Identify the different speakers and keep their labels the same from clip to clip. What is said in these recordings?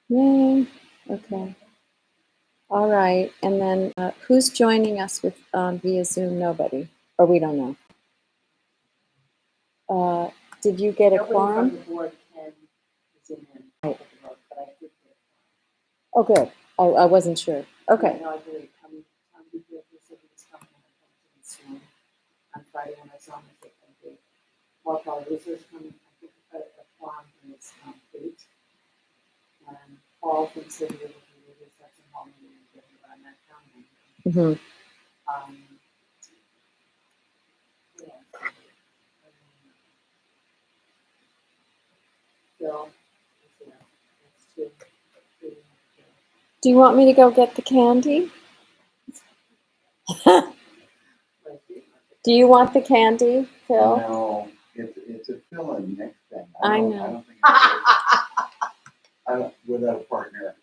Speaker 1: Yay. Okay. All right. And then who's joining us with via Zoom? Nobody. Or we don't know. Did you get a
Speaker 2: Nobody
Speaker 1: quorum?
Speaker 2: from the board can zoom in,
Speaker 1: Right.
Speaker 2: but I did get
Speaker 1: Oh, good. I wasn't sure. Okay.
Speaker 2: Yeah, no, I did. Tom did good. He said he was coming and I come to Zoom on Friday when I saw him. I said, okay, well, probably Lisa's coming. I think a quorum is 8. And Paul thinks that he will be with us at some home meeting and getting around that county.
Speaker 1: Mm-hmm.
Speaker 2: Yeah. So, yeah, that's two.
Speaker 1: Do you want me to go get the candy? Do you want the candy, Phil?
Speaker 3: No, it's a fill-in next thing.
Speaker 1: I
Speaker 3: don't
Speaker 1: know.
Speaker 3: think I don't, without a partner.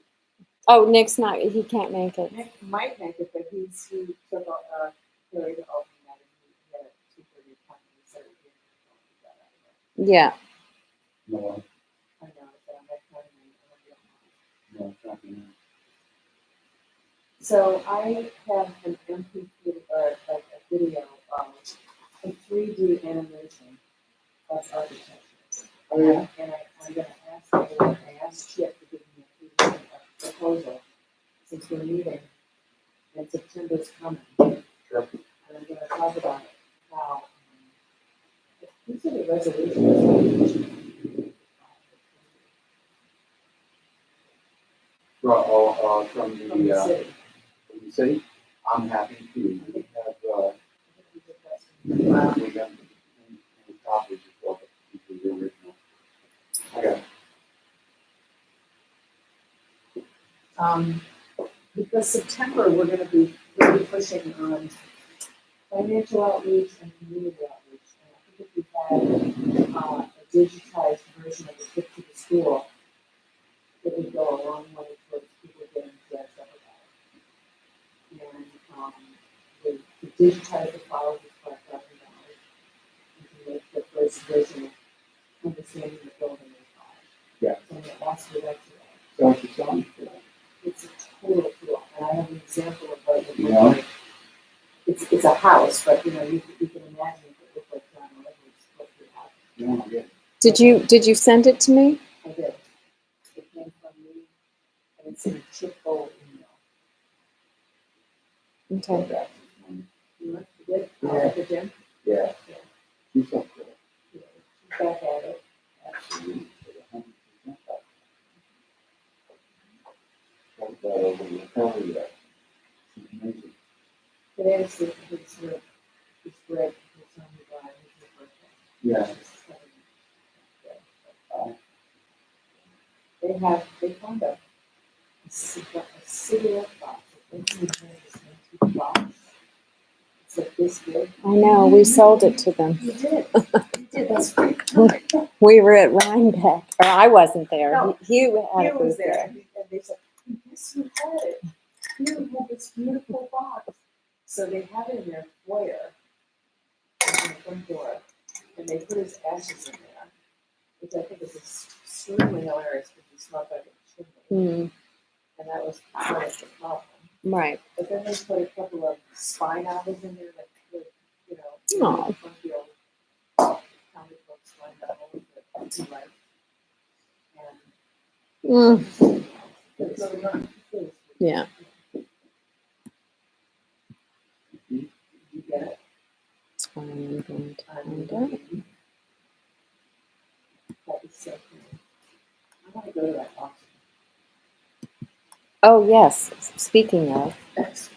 Speaker 1: Oh, Nick's not. He can't make it.
Speaker 2: Nick might make it, but he took Harry to open that and he had a 2:30 appointment. He said he didn't
Speaker 1: Yeah.
Speaker 3: No,
Speaker 2: I know, so I'm like,
Speaker 3: no, it's not gonna.
Speaker 2: so I have an MP3 or a video of a 3D animation of architecture.
Speaker 3: Oh, yeah.
Speaker 2: And I'm going to ask everyone, I asked Chip to give me a 3D proposal since we're meeting and September's coming.
Speaker 3: Sure.
Speaker 2: And I'm going to talk about how these are the resolutions.
Speaker 3: From
Speaker 2: From the city.
Speaker 3: from the city, I'm happy to have, we have any copies as well, but these are the original. I got it.
Speaker 2: Because September, we're going to be really pushing on financial outreach and community outreach. And I think if we had a digitized version of the trip to the school, it would go a long way towards people getting dressed up about it. And to digitize the files is $5,000. And to make the first version of understanding the building is $5,000.
Speaker 3: Yeah.
Speaker 2: So that's what that's
Speaker 3: So it's a song for that.
Speaker 2: It's a total tool, and I have an example of what it would
Speaker 3: Yeah.
Speaker 2: look like. It's a house, but you can imagine if it looked like John Legend's what we have.
Speaker 3: No, I get it.
Speaker 1: Did you send it to me?
Speaker 2: I did. It came from me, and it's in a chip bowl email.
Speaker 1: Okay.
Speaker 3: That's one.
Speaker 2: You want to get
Speaker 3: Yeah.
Speaker 2: the gym?
Speaker 3: Yeah.
Speaker 2: Yeah.
Speaker 3: She's so cool.
Speaker 2: Yeah. She's back at it.
Speaker 3: Absolutely. 100%. What about over the recovery there? It's amazing.
Speaker 2: Today is his bread. His son who died. His birthday.
Speaker 3: Yeah.
Speaker 2: They found a cigarette box. I think he had this antique box. It's like this big.
Speaker 1: I know. We sold it to them.
Speaker 2: You did. You did. That's pretty cool.
Speaker 1: We were at Rhinebeck, or I wasn't there.
Speaker 2: No,
Speaker 1: Hugh had
Speaker 2: He
Speaker 1: a
Speaker 2: was
Speaker 1: booth
Speaker 2: there,
Speaker 1: there.
Speaker 2: and they said, "Yes, you had it. You had this beautiful box." So they have it in their foyer, in the front door, and they put his ashes in there, which I think is extremely hilarious because he smelled like a chimney,
Speaker 1: Mm,
Speaker 2: and that was part of the problem.
Speaker 1: right.
Speaker 2: But then they put a couple of spine owls in there, like you know,
Speaker 1: Aw.
Speaker 2: from the old comic book spine owls that he liked, and
Speaker 1: Mm,
Speaker 2: it's really fun.
Speaker 1: yeah.
Speaker 2: You get it.
Speaker 1: I am going to find it.
Speaker 2: That is so cool. I want to go to that auction.
Speaker 1: Oh, yes. Speaking of.
Speaker 2: That's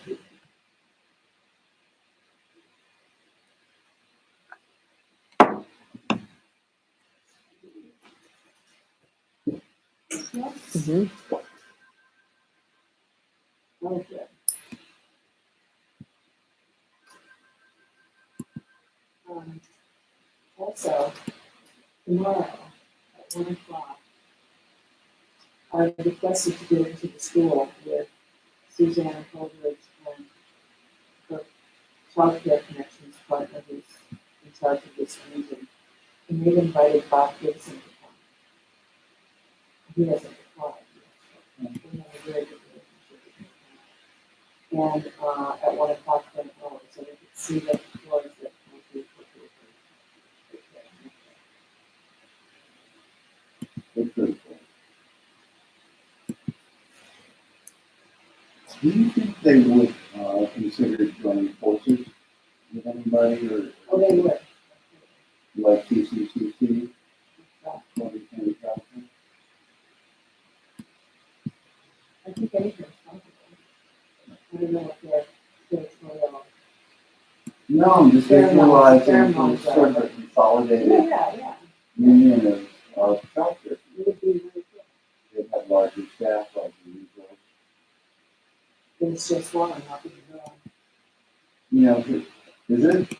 Speaker 1: Mhm.
Speaker 2: okay. Also, tomorrow at 1:00, I requested to go into the school with Suzanne Holdridge and her childcare connections partner who's in charge of this region. And they've invited Bob Gibson to come. He hasn't applied And, at 1 o'clock, then, so they could see the floors that might be appropriate.
Speaker 3: It's pretty cool. Do you think they would consider joining forces with anybody or
Speaker 2: Oh, they would.
Speaker 3: like TCCC? Manufacturing?
Speaker 2: I think anything's possible. I don't know what their territorial.
Speaker 3: No, I'm just
Speaker 2: Pheromones,
Speaker 3: visualizing
Speaker 2: pheromones
Speaker 3: sort of a consolidated
Speaker 2: Yeah.
Speaker 3: union of chapters.
Speaker 2: It would be really cool.
Speaker 3: They have larger staff, larger resources.
Speaker 2: It's just one, not the other.
Speaker 3: You know, is it?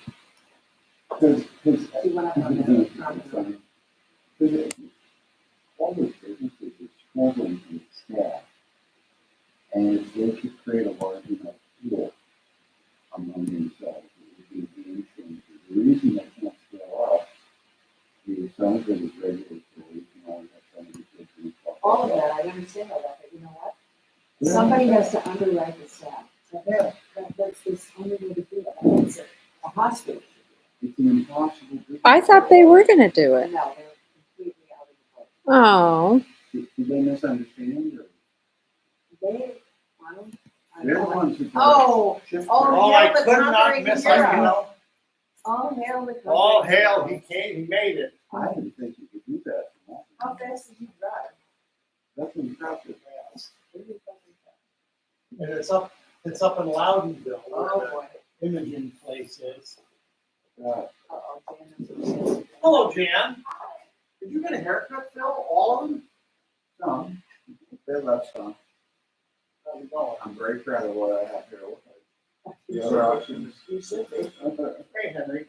Speaker 3: Because
Speaker 2: She went up on the,
Speaker 3: all those businesses are struggling with staff. And if they could create a large enough pool among themselves, it would be a game changer. The reason they can't scale up is some of it is regulatory, you know, we have some of the kids who talk
Speaker 2: all of
Speaker 3: about
Speaker 2: that, I understand all that, but you know what?
Speaker 3: Yeah.
Speaker 2: Somebody has to underwrite the staff.
Speaker 3: Yeah.
Speaker 2: That's the only way to do it. That's it. A hospital should
Speaker 3: It's an impossible business.
Speaker 1: I thought they were going to do
Speaker 2: do it.
Speaker 1: it.
Speaker 2: No, they're completely out of the book.
Speaker 1: Oh,
Speaker 3: Did they misunderstand or?
Speaker 2: They, I don't
Speaker 3: They're the
Speaker 2: know.
Speaker 3: ones who.
Speaker 2: Oh,
Speaker 3: Shift
Speaker 2: oh,
Speaker 3: it.
Speaker 4: Oh, I
Speaker 2: hail the
Speaker 4: could not
Speaker 2: conquering
Speaker 4: miss,
Speaker 2: hero.
Speaker 4: you know,
Speaker 2: All hail the conquering
Speaker 4: all hail,
Speaker 2: hero.
Speaker 4: he came, he made it.
Speaker 3: I didn't think you could do that.
Speaker 2: How fast did you drive?
Speaker 3: That's impressive.
Speaker 2: Really fucking fast.
Speaker 4: And it's up in Loudonville,
Speaker 2: Oh,
Speaker 4: where
Speaker 2: boy.
Speaker 4: the imaging place is.
Speaker 3: Uh,
Speaker 2: Uh-oh, Jan.
Speaker 4: Hello, Jan. Did you get a haircut, Phil? All of them?
Speaker 3: No, they left some.
Speaker 4: How's it going?
Speaker 3: I'm very proud of what I have here. The
Speaker 4: You
Speaker 3: other
Speaker 4: should-
Speaker 3: options.
Speaker 4: You should be. Hey, Henry.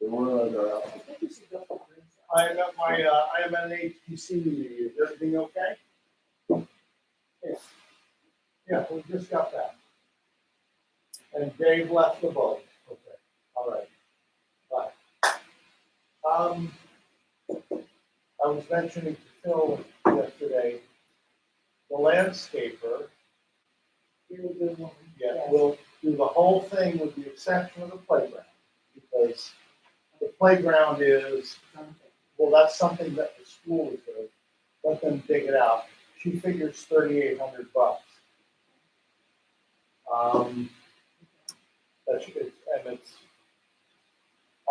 Speaker 3: There were other
Speaker 2: I
Speaker 3: options.
Speaker 2: think you should go for Green Zone.
Speaker 4: I got my, I am at an HDC meeting. Is everything okay? Yes. Yeah, we just got that. And Dave left the boat. Okay, all right. Bye. I was mentioning to Phil yesterday, the landscaper,
Speaker 2: Really good woman.
Speaker 4: yeah,
Speaker 2: Yes.
Speaker 4: will do the whole thing with the exception of the playground. Because the playground is, well, that's something that the school is doing. Let them dig it out. She figures $3,800. And it's,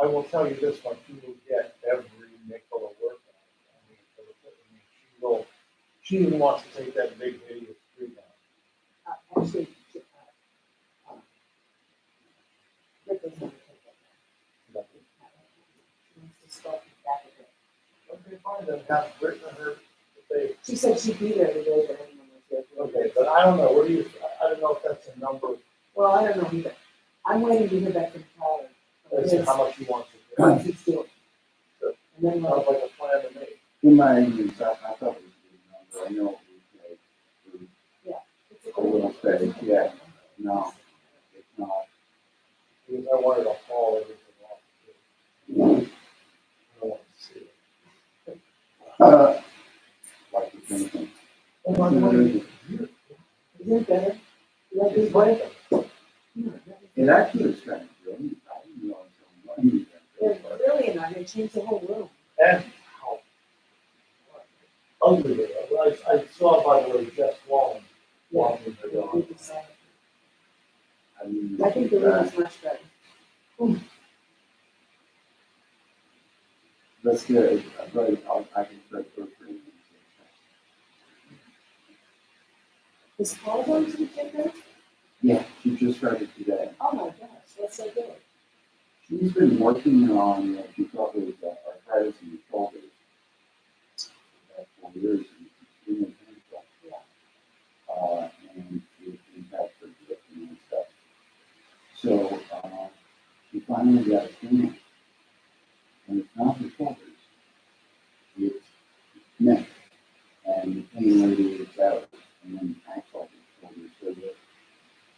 Speaker 4: I will tell you this much, you will get every nickel of work out of it. She even wants to take that big hideous tree down.
Speaker 2: Actually, Rick was never take that. She wants to start with back of it.
Speaker 4: Okay, fine, then have Britt and her, if they,
Speaker 2: She said she'd be there the day that anyone was there.
Speaker 4: okay, but I don't know, what do you, I don't know if that's a number,
Speaker 2: Well, I don't know either. I'm waiting to hear back from Tyler.
Speaker 4: as to how much you want to do.
Speaker 2: Once it's due.
Speaker 4: Sure.
Speaker 2: And then,
Speaker 4: Sounds like a plan to me.
Speaker 3: In my English, I thought it was a good number. I know it was
Speaker 2: it's
Speaker 3: a little space, yeah. No, it's not.
Speaker 4: Because I wanted to haul everything off. I don't want to see it.
Speaker 3: Like the thinking.
Speaker 4: Oh, by the way,
Speaker 2: Is it better? Let me
Speaker 4: it's like,
Speaker 3: It actually is kind of brilliant. I didn't know until
Speaker 2: They're
Speaker 3: Monday.
Speaker 2: brilliant. I mean, change the whole room.
Speaker 4: and how ugly they are. I saw, by the way, Jeff Long walking their dog.
Speaker 3: I mean,
Speaker 2: I think the room is much better.
Speaker 3: that's good. But I can start filtering.
Speaker 2: Is Paul going to the gym?
Speaker 3: Yeah, she just started today.
Speaker 2: Oh my gosh, that's so good.
Speaker 3: She's been working on, she thought it was arthritis in the shoulders. For years, and she's been painful.
Speaker 2: Yeah.
Speaker 3: And it impacts her lifting and stuff. So, she finally got a scan. And it's not her shoulders. It's neck. And the pain radiates out and then acts like her shoulders. So that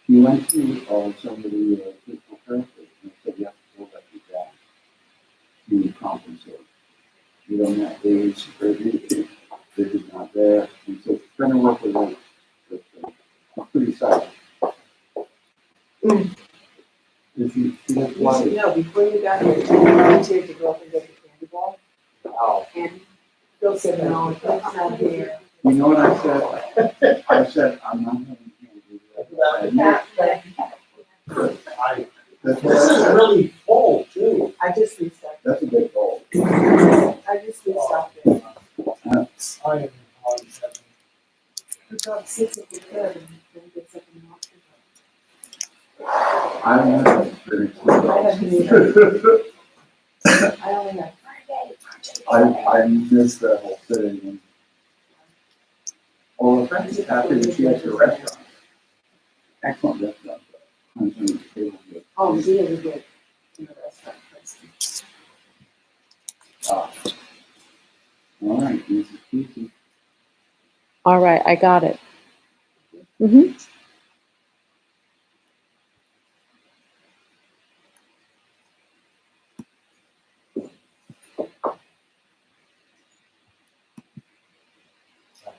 Speaker 3: she went to somebody, physical therapist, and said, you have to hold up your back to compensate. You don't have days, they're just not there. And so she's trying to work with weights. But, pretty solid. If you feel
Speaker 2: You should
Speaker 3: like,
Speaker 2: know, before you got here, you volunteered to go up and get the candy bar.
Speaker 4: Wow.
Speaker 2: And Phil said, no, it's not here.
Speaker 3: you know what I said? I said, I'm not having candy. I admit,
Speaker 4: I,
Speaker 3: that's
Speaker 4: this is
Speaker 3: what-
Speaker 4: really full too.
Speaker 2: I just restocked.
Speaker 3: that's a big goal.
Speaker 2: I just restocked it.
Speaker 4: I am on seven.
Speaker 2: The dog sits at the curb and then gets up and walks.
Speaker 3: I don't have experience with
Speaker 2: I
Speaker 3: those.
Speaker 2: haven't either. I only have
Speaker 3: I miss that whole thing. And- Well, the friend is happy that she has a restaurant. Excellent restaurant. Though. I'm saying the table good.
Speaker 2: Oh, she is good in the restaurant person.
Speaker 3: Ah. All right, Mrs. Casey.
Speaker 1: All right, I got it. Mm-hmm.
Speaker 4: I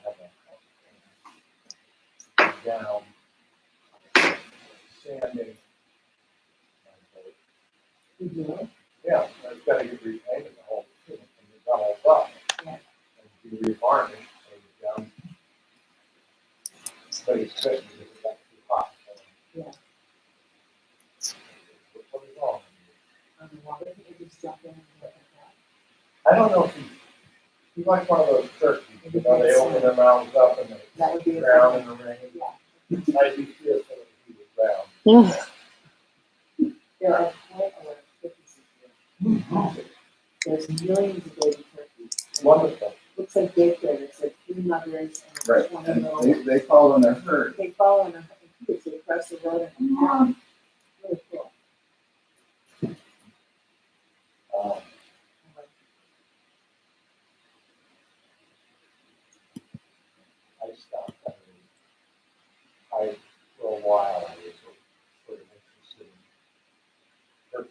Speaker 4: have a down, sanding.
Speaker 2: You do?
Speaker 4: Yeah, it's gotta get repainted, the whole, thing, and it's all up.
Speaker 2: Yeah.
Speaker 4: And be revarnished, so it's down. But it's good, because it got too hot. so-
Speaker 2: Yeah.
Speaker 4: What is wrong?
Speaker 2: On the water, you just jump in and look at
Speaker 4: I don't know if he's like one of those turkeys, you know, they open their mouths up and
Speaker 2: that. That would
Speaker 4: they
Speaker 2: be a
Speaker 4: drown in the rain.
Speaker 2: Yeah.
Speaker 4: I do feel so that he was drowned.
Speaker 2: There are quite a lot of turkeys here. There's millions of baby turkeys.
Speaker 4: Wonderful.
Speaker 2: Looks like daycare, there's like 3 mothers
Speaker 3: Right,
Speaker 2: and
Speaker 3: and
Speaker 2: 20 little.
Speaker 3: they follow in their herd.
Speaker 2: They follow in a kids across the road and really cool.
Speaker 4: Um, I stopped. I, for a while, I was sort of interested in turkey.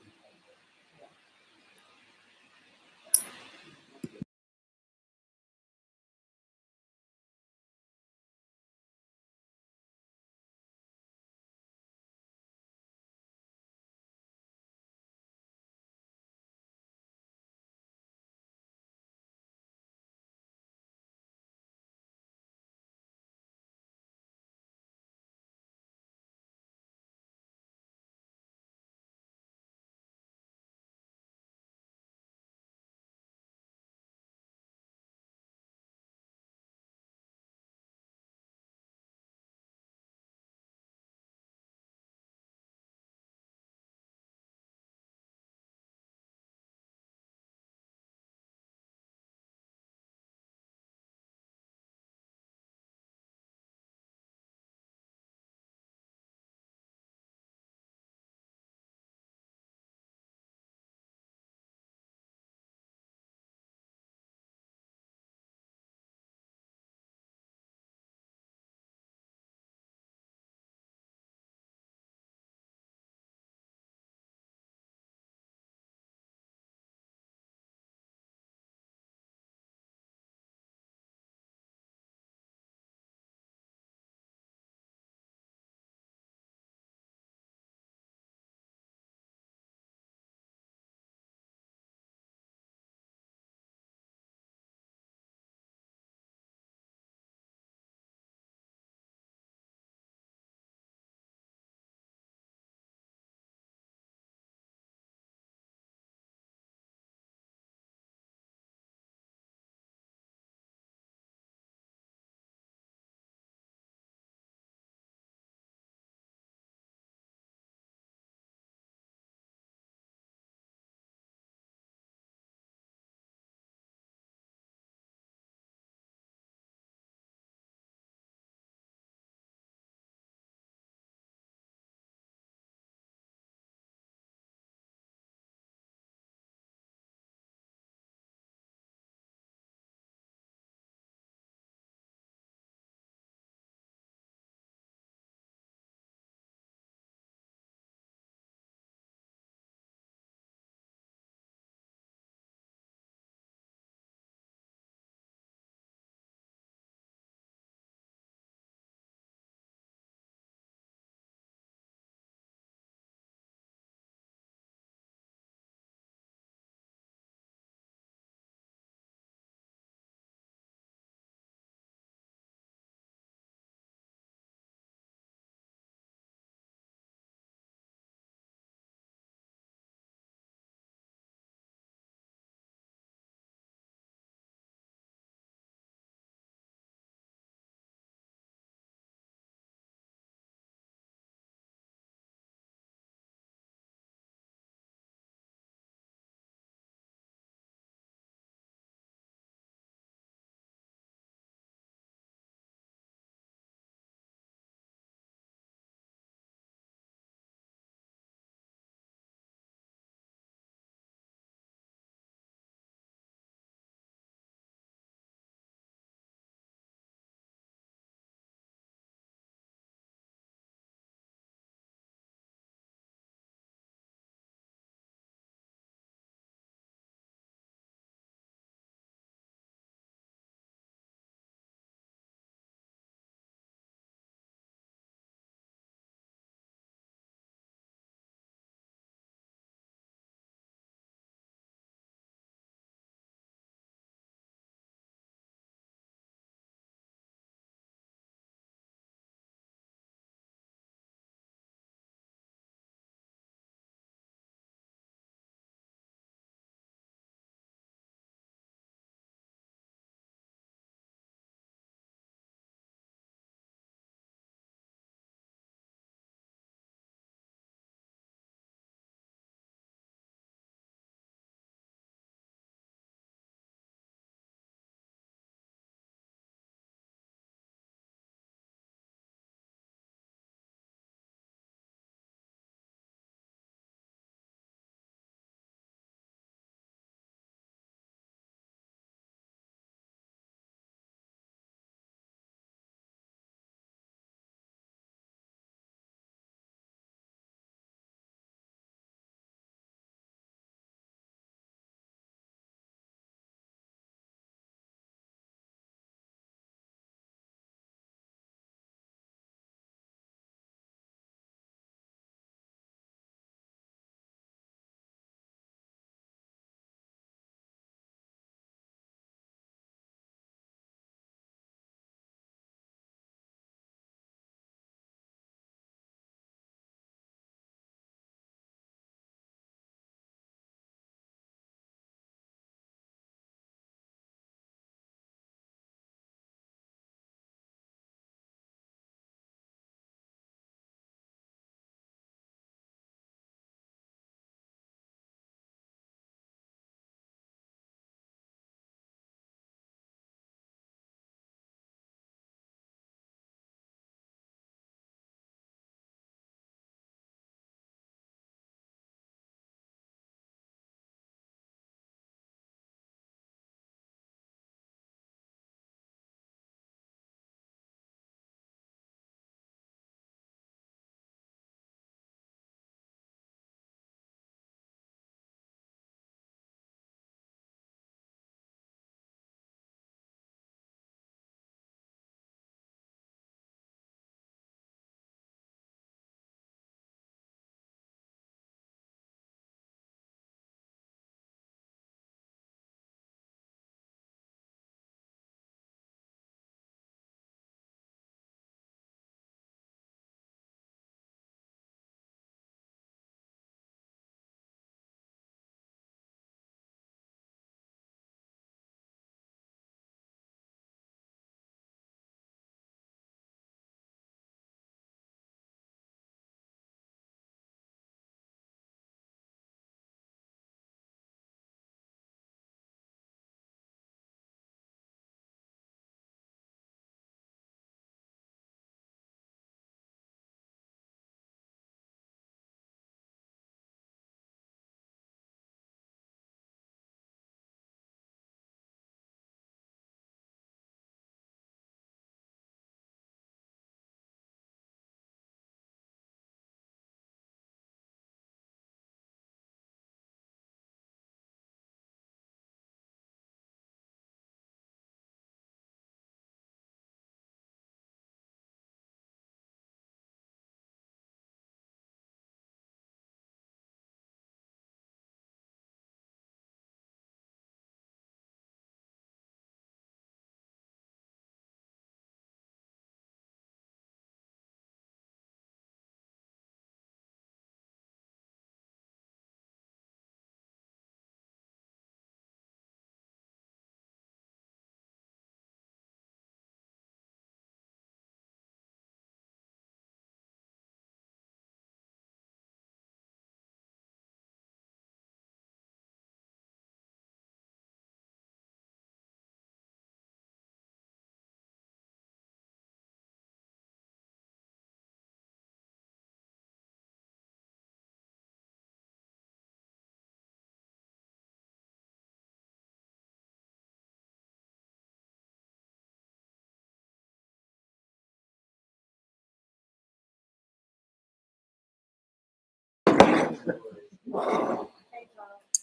Speaker 1: All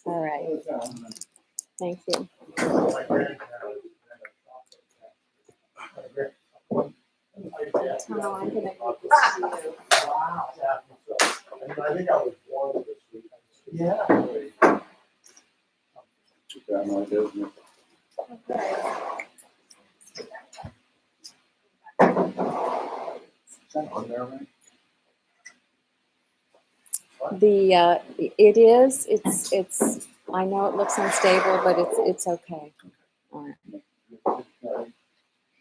Speaker 1: right, thank you.
Speaker 4: My grandparents had a chocolate factory.
Speaker 1: Tom, I'm gonna give this to you.
Speaker 4: Wow. I think I was born this week.
Speaker 2: Yeah.
Speaker 3: Got my business. Is that on there, right?
Speaker 1: It is, it's, I know it looks unstable, but it's okay. All right.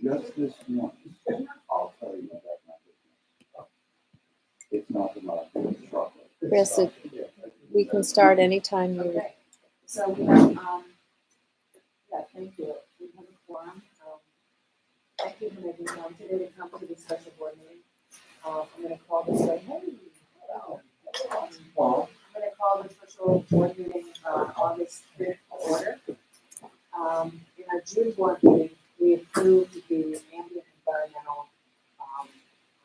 Speaker 3: Just this once, I'll tell you that my business. It's not about chocolate.
Speaker 1: Chris, we can start anytime you,
Speaker 2: Okay, so we have, yeah, thank you. We have a forum. Thank you for making time today to come to the special board meeting. I'm gonna call this, hey, hello.
Speaker 3: Well,
Speaker 2: I'm gonna call the special board meeting, August 5th order. In our June board meeting, we approved the ambient environmental,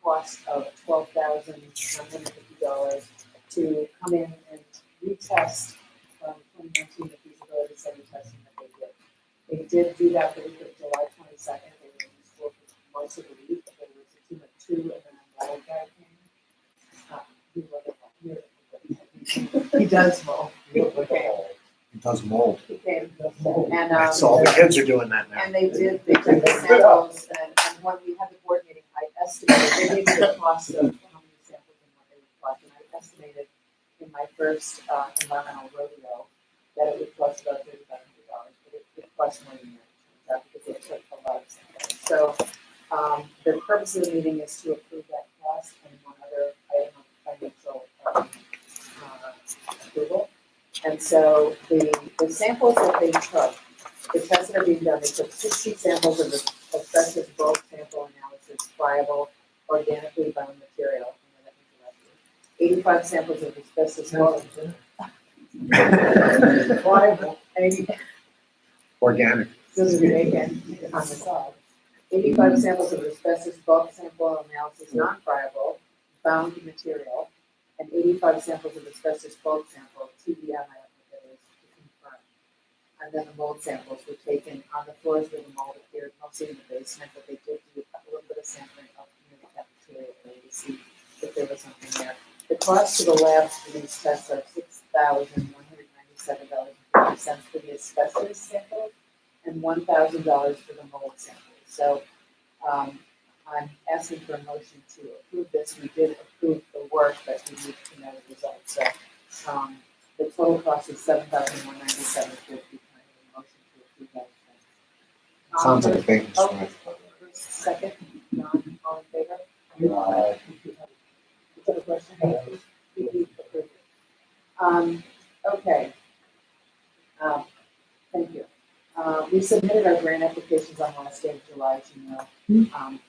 Speaker 2: cost of $12,150 to come in and retest from 2019 the feasibility study testing that they did. They did do that the week of July 22nd. They were in school for most of the week. There was a team of 2 and then another guy came. He wasn't here. He does mow.
Speaker 5: It does mold.
Speaker 2: He came.
Speaker 4: Oh,
Speaker 2: And,
Speaker 5: That's all the kids are doing that now.
Speaker 2: and they took the samples, and when we had the board meeting, I estimated, they gave me the cost of how many samples and what they would cost, and I estimated in my first, environmental rodeo, that it would cost about $3,500, but it cost more than that, because it took a lot of samples. So, the purpose of the meeting is to approve that cost and one other item of financial, approval. And so the samples that they took, the tests that are being done, they took 60 samples of the asbestos bulk sample analysis, friable, organically bound material. 85 samples of asbestos bulk. Friable, 80,
Speaker 5: Organic.
Speaker 2: this is bacon on the side. 85 samples of asbestos bulk sample analysis, non-friable, bound material, and 85 samples of asbestos bulk sample, TBM, I don't know what that is, to confirm. And then the mold samples were taken on the floors where the mold appeared, mostly in the basement, but they did do a little bit of sampling up near the cafeteria area to see if there was something there. The cost to the labs for these tests are $6,197.50 for the asbestos sample and $1,000 for the mold sample. So, I'm asking for a motion to approve this. We did approve the work, but we need to know the results. So, the total cost is $7,197.50. Motion to approve that.
Speaker 5: Sounds like a bacon
Speaker 2: Oh,
Speaker 5: spread.
Speaker 2: second, John, all in favor?
Speaker 3: uh,
Speaker 2: Is that a question? We approved it. Okay. Thank you. We submitted our grant applications on the last day of July, as you know.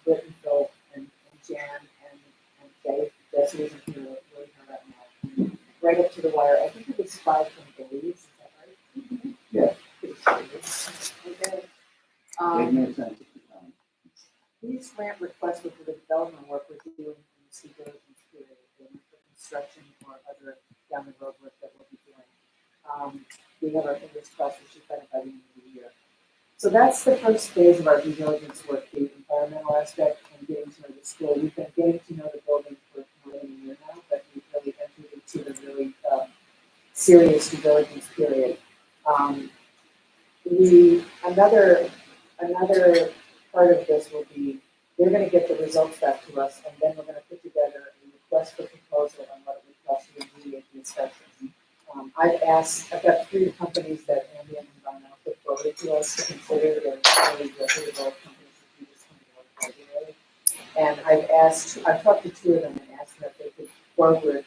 Speaker 2: Whitney, Phil, and Jan, and Dave, Jesse isn't here, we're here right now. Right up to the wire, I think it was 5 days, is that right?
Speaker 3: Yeah.
Speaker 2: Okay.
Speaker 3: it makes sense.
Speaker 2: These grant requests were for the development work we're doing in the due diligence period, for construction or other down the road work that we'll be doing. We have our fingers crossed we should find it by the end of the year. So that's the first phase of our due diligence work, the environmental aspect and getting to know the school. We've been getting to know the building for more than a year now, but we've really entered into the really serious due diligence period. Another part of this will be, they're gonna get the results back to us, and then we're gonna put together a request for proposal on what it would cost to remediate the inspections. I've got 3 companies that Ambient Environmental put forward to us to consider. They're really reputable companies that we just come to work regularly. And I've talked to 2 of them and asked them if they could forward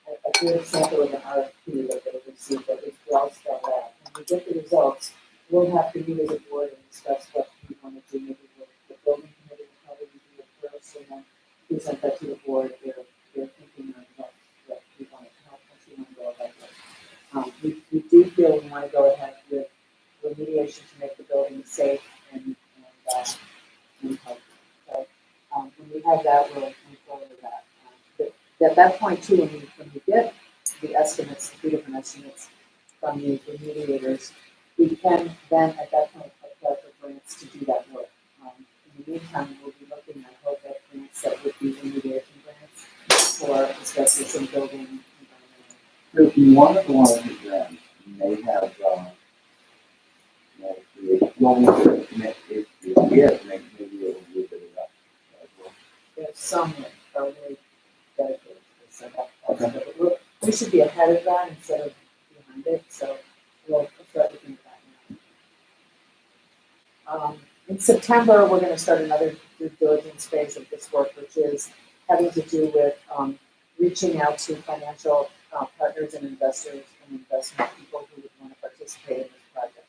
Speaker 2: a good sample of an RFP that they received that was well spelled out. When we get the results, we'll have to meet as a board and discuss what we want to do. Maybe the building committee will probably do it first and then present that to the board. They're thinking on what we want to, how much we want to go about it. We do feel we want to go ahead with remediation to make the building safe and healthy. So, when we have that, we'll move forward with that. But at that point too, when we get the estimates, the 3 different estimates from the mediators, we can then at that point apply for grants to do that work. In the meantime, we'll be looking, I hope, at grants that would be remediation grants for asbestos and building environmental.
Speaker 3: If you want to go on any grant, you may have, if you get, maybe it will be a bit of that as well.
Speaker 2: There's some that are really dedicated to this, so but we should be ahead of that instead of behind it, so we'll start looking at that now. In September, we're gonna start another due diligence phase of this work, which is having to do with, reaching out to financial, partners and investors and investment people who would wanna participate in this project.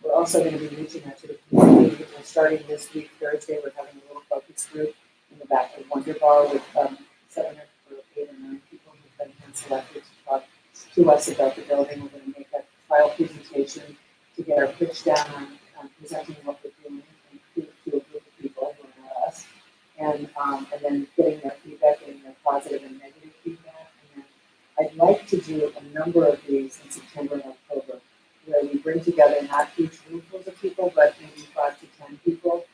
Speaker 2: We're also gonna be reaching out to the community. We're starting this week, Thursday, we're having a little focus group in the back of Wonder Bar with 7 or 8 or 9 people who've been hand selected to talk to us about the building. We're going to make a trial presentation to get our pitch down on presenting what we're doing to a group of people who are not us, and then getting their feedback, getting their positive and negative feedback. And then I'd like to do a number of these in September and October, where we bring together not huge roomfuls of people, but maybe 5 to 10 people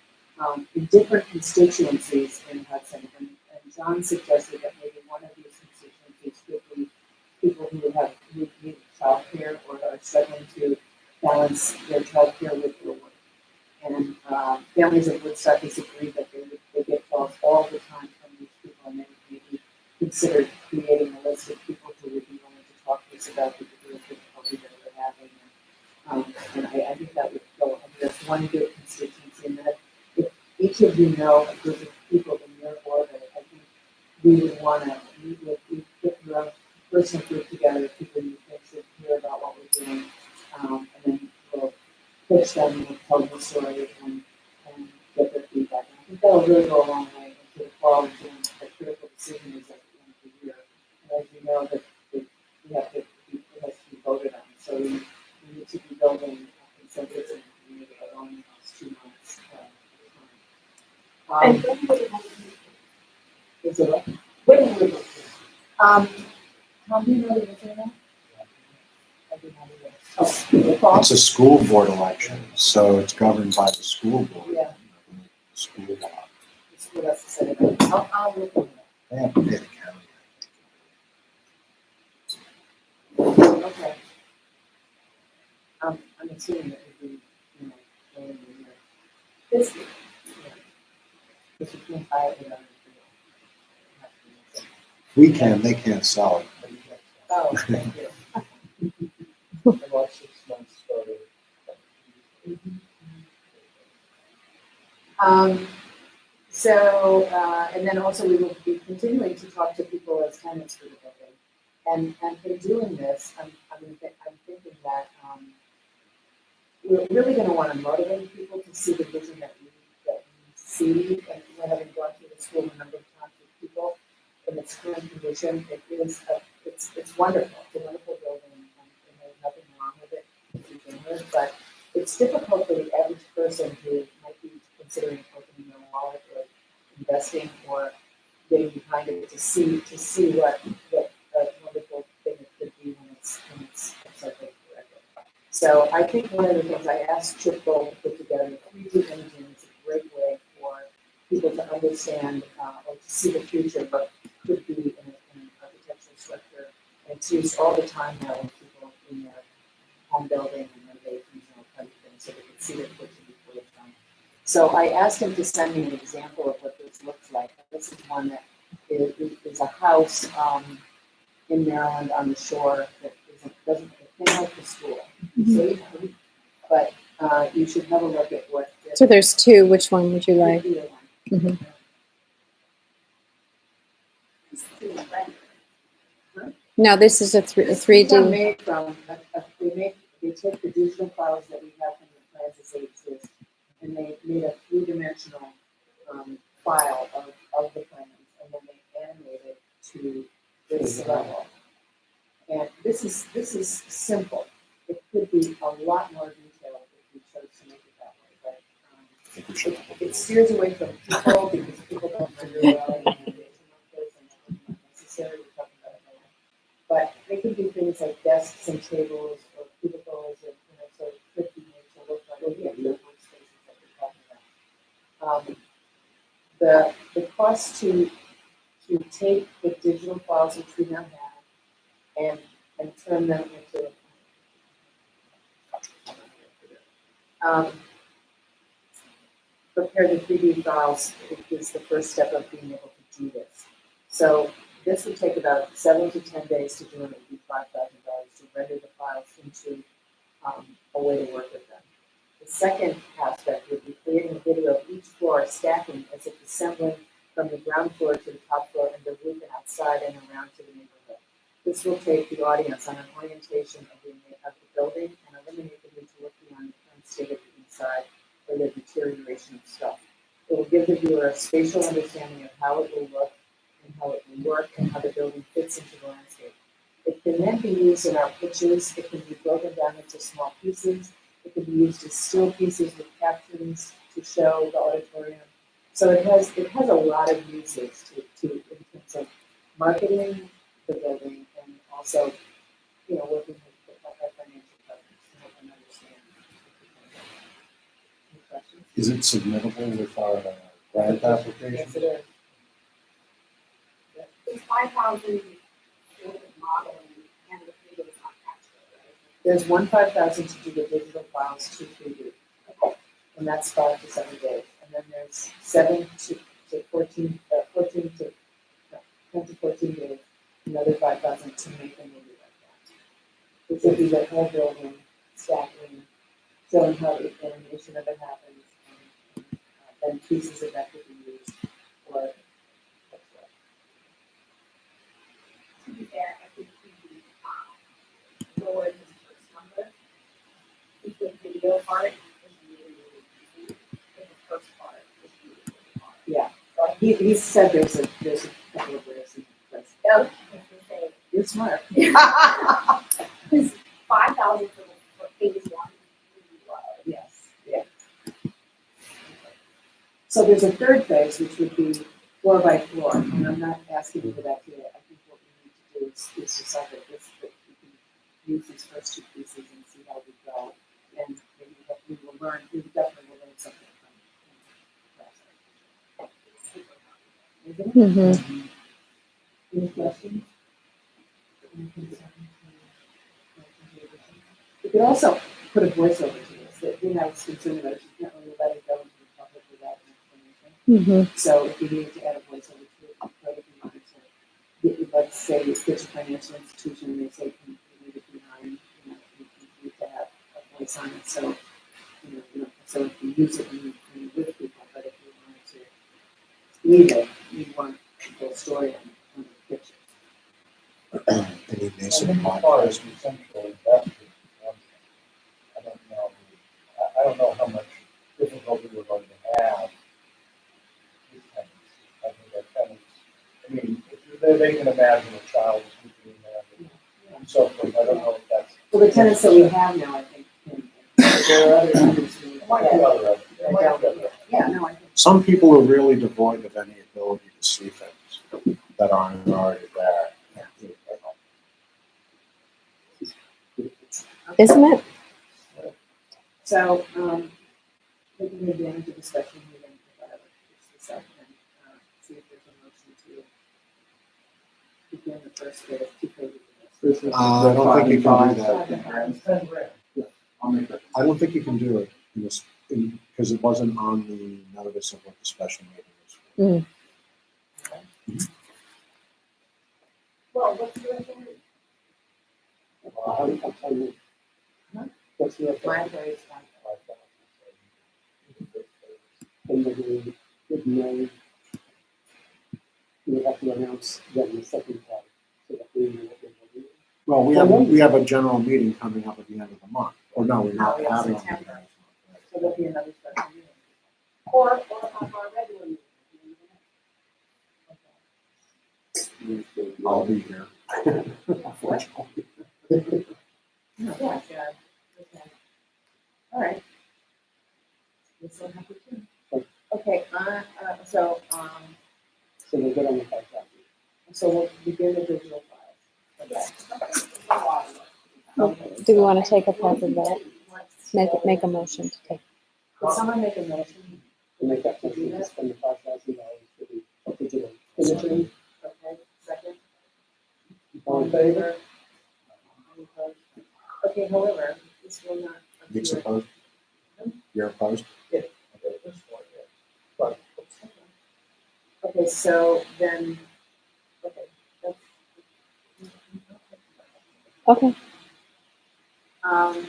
Speaker 2: in different constituencies in Hudson. And John suggested that maybe one of these constituencies could be people who have need childcare or are struggling to balance their childcare with their work. And families of Woodstock agreed that they get calls all the time from these people, and they maybe considered creating a list of people who would be willing to talk to us about the degree of difficulty that they're having. And I think that would go. That's one good constituency, and that if each of you know a group of people in your orbit, I think we would want to meet with, we put your personal group together, people you think should hear about what we're doing, and then we'll pitch them and we'll tell them the story and get their feedback. And I think that'll really go a long way into the fall and doing the critical decision is at the end of the year. And as you know, that we have to it has to be voted on, so we need to be building consensus in the community along the next 2 months.
Speaker 6: And when would it happen?
Speaker 2: Is it what?
Speaker 6: When would it
Speaker 2: Tom, do you know the answer to that? I do not either. Oh, the fall?
Speaker 5: It's a school board election, so it's governed by the school board.
Speaker 2: Yeah.
Speaker 5: School law.
Speaker 2: The school has to set it up. I'll look into
Speaker 5: They have to pay the county.
Speaker 2: that. Okay. I'm assuming it would be, early in the year. This year. Yeah. Because you can't buy it without a deal.
Speaker 5: We can, they can't sell it.
Speaker 2: Oh, thank you.
Speaker 4: About 6 months started.
Speaker 2: And then also we will be continuing to talk to people as tenants for the building. And in doing this, I'm thinking that we're really going to want to motivate people to see the vision that we see. And we're having gone through the school a number of times with people in its current condition. It's wonderful. It's a wonderful building, and there's nothing wrong with it to begin with. But it's difficult for the average person who might be considering opening their wallet or investing or getting behind it to see what a wonderful thing it could be when it's accepted correctly. So I think one of the things I asked Chip Gold to put together, 3D imaging is a great way for people to understand or to see the future, but could be in an architectural structure. And it's used all the time now when people in their home building and renovations and all kinds of things, so they can see the picture before it's done. So I asked him to send me an example of what this looks like. This is one that is a house in Maryland on the shore that doesn't came out the school. So, but you should have a look at what.
Speaker 1: So there's 2. Which one would you like?
Speaker 2: Either one.
Speaker 1: Mhm. No, this is a
Speaker 2: These are
Speaker 1: 3D.
Speaker 2: made from, they take the digital files that we have from the plans as they exist, and they made a 3-dimensional file of the plans, and then they animate it to this level. And this is simple. It could be a lot more detailed if we chose to make it that way, but it steers away from people because people don't render well in animation like this, and that's not necessary. We're talking about it now. But they can be things like desks and tables or cubicles and, sort of could be made to look like the actual workspaces that we're talking about. The cost to take the digital files which we now have and turn them into prepare the 3D files is the first step of being able to do this. So this would take about 7 to 10 days to do, and it would be $5,000 to render the files into a way to work with them. The second aspect would be creating a video of each floor, stacking as if assembling from the ground floor to the top floor and the roof and outside and around to the neighborhood. This will take the audience on an orientation of the building and eliminate the need to look beyond the current state of the inside or the deterioration of stuff. It will give the viewer a spatial understanding of how it will look and how it will work and how the building fits into the landscape. It can then be used in our pictures. It can be broken down into small pieces. It can be used as still pieces with captions to show the auditorium. So it has a lot of uses to in terms of marketing the building and also, working with our financial partners to help them understand. Any questions?
Speaker 5: Is it submittable with our grant application?
Speaker 2: Yes, it is.
Speaker 6: It's 5,000 for the modeling and the video is not actual, right?
Speaker 2: There's 5,000 to do the digital files to 3D. And that's 5 to 7 days. And then there's 7 to 14, 14 to 10 to 14 days, another 5,000 to make a movie like that. Which would be the whole building, stacking, showing how the animation of it happens, and then pieces of that could be used for.
Speaker 6: To be fair, I think we lowered his first number. The video part is really, really easy. But the first part is really, really hard.
Speaker 2: Yeah. He said there's a couple of ways in place.
Speaker 6: Oh, I was gonna say,
Speaker 2: You're smart.
Speaker 6: because 5,000 for phase one is really low.
Speaker 2: Yes, yeah. So there's a third phase, which would be floor by floor, and I'm not asking you for that today. I think what we need to do is decide that that we can use these first two pieces and see how we go. And maybe what we will learn, we definitely will learn something from the process.
Speaker 1: Mm-hmm.
Speaker 2: Any questions? Any concerns? You could also put a voiceover to this. The thing I was concerned about is you can't really let it go into the public without information.
Speaker 1: Mm-hmm.
Speaker 2: So if you needed to add a voiceover to it, but if you wanted to, let's say you get a financial institution and they say, can you leave it behind, you need to have a voice on it. So, so if you use it when you're with people, but if you wanted to leave it, you want the whole story on the picture.
Speaker 5: Any
Speaker 4: I
Speaker 5: basic
Speaker 4: think as far as
Speaker 5: podcast?
Speaker 4: essential investors, I don't know how much difficulty we're going to have with tenants. I think that tenants, they can imagine a child sleeping in there and so forth. I don't know if that's.
Speaker 2: Well, the tenants that we have now, I think, there are other tenants who.
Speaker 4: There might be other. There might be other.
Speaker 2: Yeah, no, I think.
Speaker 5: Some people are really devoid of any ability to see things that aren't already there.
Speaker 1: Isn't it?
Speaker 2: So, taking advantage of the special meeting, whatever, it's the second, see if there's a motion to begin the first phase, 2 pages of this.
Speaker 5: I don't think you can do that.
Speaker 4: It's 10 grand.
Speaker 3: I'll make that.
Speaker 5: I don't think you can do it because it wasn't on the notice of what the special meeting was.
Speaker 6: Well, what's your opinion?
Speaker 4: I'll tell you. What's your
Speaker 2: Library is fine.
Speaker 7: And the good name, we have to announce then the second part, so that we know what we're doing.
Speaker 5: Well, we have a general meeting coming up at the end of the month. Or no, we're not
Speaker 2: Oh, yeah,
Speaker 5: having one.
Speaker 2: September. So there'll be another special meeting.
Speaker 6: Or on our regular meeting.
Speaker 5: I'll be here. Unfortunately.
Speaker 2: No, yeah, okay. All right. We're so happy too. Okay,
Speaker 7: So we're good on the 5,000.
Speaker 2: so we'll begin the digital files. Okay.
Speaker 6: Okay.
Speaker 1: Do we want to take a proper vote? Make a motion to take.
Speaker 2: Will someone make a motion?
Speaker 7: To make that motion to spend the $5,000 for the digital imaging.
Speaker 2: Okay, second.
Speaker 7: All in favor?
Speaker 2: Any opposed? Okay, however, this will not.
Speaker 5: Nick's opposed? You're opposed?
Speaker 4: Okay, this one, yeah. But,
Speaker 2: Okay, so then, okay, that's.
Speaker 1: Okay,
Speaker 2: Um,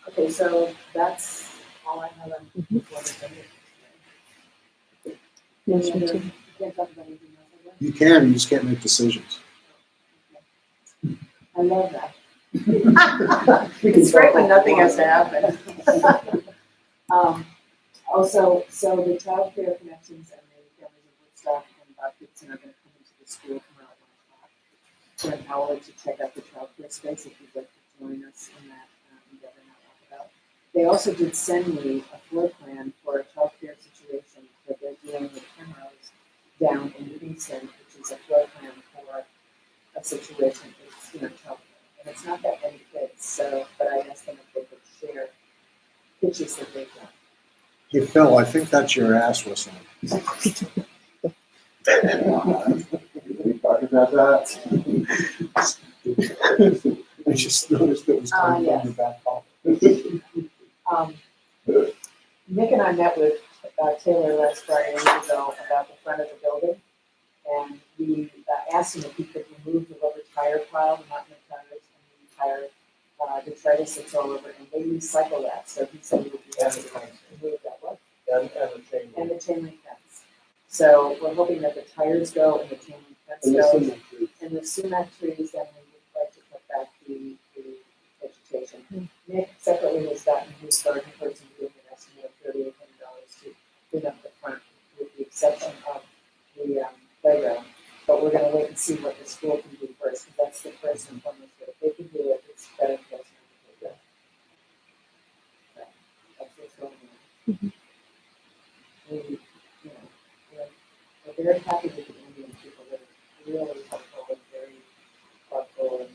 Speaker 2: okay, so that's all I have on.
Speaker 1: motion to.
Speaker 2: Can't talk about anything else, I guess?
Speaker 5: You can, you just can't make decisions.
Speaker 2: I love that. It's great when nothing has to happen. Also, so the child care connections and the families of Woodstock and Bob Gibson are gonna come into the school tomorrow at 1 o'clock for an hour to check out the child care space, if you'd like to join us in that endeavor and walk about. They also did send me a floor plan for a child care situation that they're doing with Penrose down in Livingston, which is a floor plan for a situation, it's, you know, child care. And it's not that many kids, so, but I asked them if they could share pictures that they've done.
Speaker 5: Hey, Phil, I think that's your ass whistling.
Speaker 3: We talked about that.
Speaker 5: I just noticed it was coming
Speaker 2: yes.
Speaker 5: from your back pocket.
Speaker 2: Nick and I met with Taylor last Friday ago about the front of the building. And we asked him if he could remove the rubber tire pile, the mountain tires, and the tire detritus that's all over, and they recycle that. So he said he would be happy to remove that one.
Speaker 4: and the chain.
Speaker 2: And the chain link fence. So we're hoping that the tires go and the chain link fence
Speaker 7: And
Speaker 2: goes.
Speaker 7: this is true.
Speaker 2: And the sumac trees, then we would like to cut back the vegetation. Nick separately has gotten his garden person doing an estimate of $3,800 to clean up the front, with the exception of the playground. But we're gonna wait and see what the school can do first, because that's the first and foremost. If they can do it, it's better for us to do it. So, that's what's going on. We, you know, we're very happy with the Indian people, that are really helpful and very thoughtful and,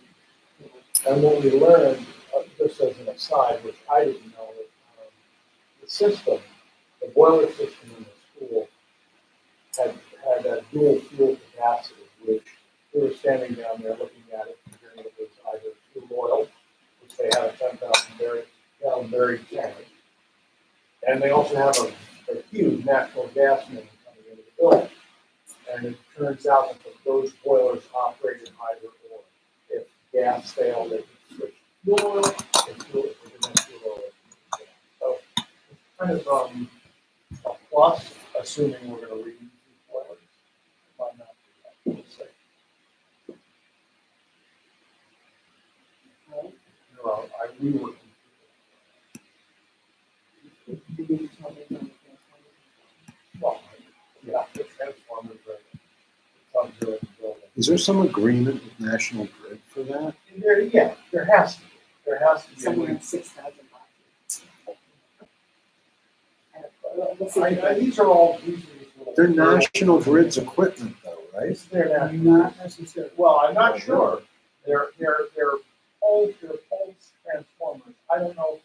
Speaker 2: you know.
Speaker 4: And what we learned, just as an aside, which I didn't know, the system, the boiler system in the school had a dual fuel capacity, which we were standing down there looking at it, figuring it was either fuel oil, which they have a 10,000 buried tank. And they also have a huge natural gas main coming into the building. And it turns out that those boilers operated either or. If gas failed, they could switch to fuel oil, and fuel if they didn't have fuel oil. they could gas. So it's kind of a plus, assuming we're going to reuse these boilers. Might not do that. We'll see. We were.
Speaker 2: Did you tell me from the
Speaker 4: Well, yeah, the transformers are auxiliary building.
Speaker 5: Is there some agreement with National Grid for that?
Speaker 4: There has to be. There has to be.
Speaker 2: somewhere in 6,000 boxes? And
Speaker 4: These are all.
Speaker 5: They're National Grid's equipment though, right?
Speaker 4: They're not necessarily. Well, I'm not sure. They're poles transformers. I don't know if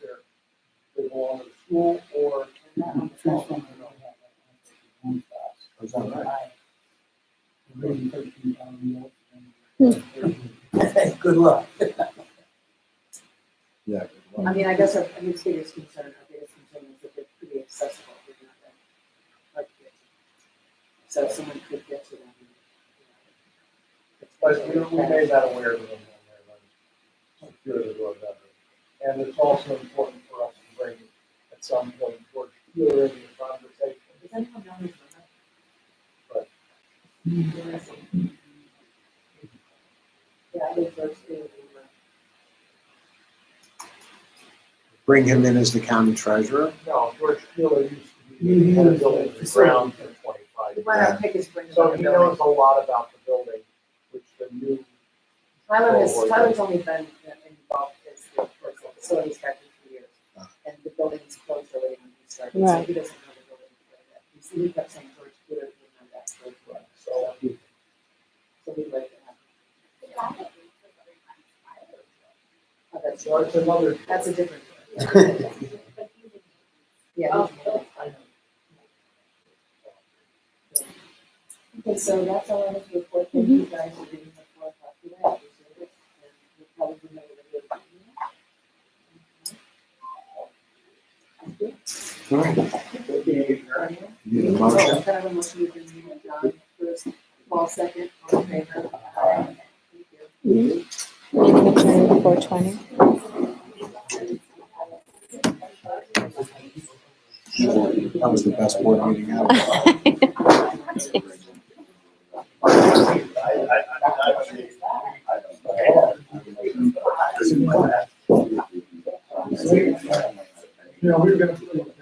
Speaker 4: they belong to the school or.
Speaker 5: Is that right?
Speaker 7: Good luck.
Speaker 5: Yeah.
Speaker 2: I mean, I guess our biggest concern is that they're pretty accessible. They're not that hard to get to. So if someone could get to them.
Speaker 4: But we made that aware of them when they were secure the better. And it's also important for us to bring at some point George Keeler into the conversation.
Speaker 2: Does anyone know his number?
Speaker 4: But
Speaker 2: Yeah, I think George Keeler.
Speaker 5: Bring him in as the county treasurer?
Speaker 4: no, George Keeler used to be the building ground for 25
Speaker 2: You
Speaker 4: years.
Speaker 2: might have to pick his brain
Speaker 4: So
Speaker 2: about
Speaker 4: he
Speaker 2: the building.
Speaker 4: knows a lot about the building, which the new.
Speaker 2: Tyler's only been involved as the facilities director for years. And the building is closed already when he started, so
Speaker 1: Right.
Speaker 2: he doesn't know the building very well. He kept saying George Keeler would know that.
Speaker 4: So
Speaker 2: So we'd like to have.
Speaker 4: So it's another,
Speaker 2: That's a different. Yeah.
Speaker 6: Oh,
Speaker 2: Okay, so that's all I have to report. Thank you guys for being here for us today. I appreciate it. And we'll probably do another video.
Speaker 5: All right. Need a
Speaker 2: Oh,
Speaker 5: motion?
Speaker 2: kind of a motion with the meeting, John first, Paul second, all in favor? Thank you.
Speaker 1: Meeting adjourned at 4:20.
Speaker 5: That was the best board meeting ever.
Speaker 4: you know, we were gonna put it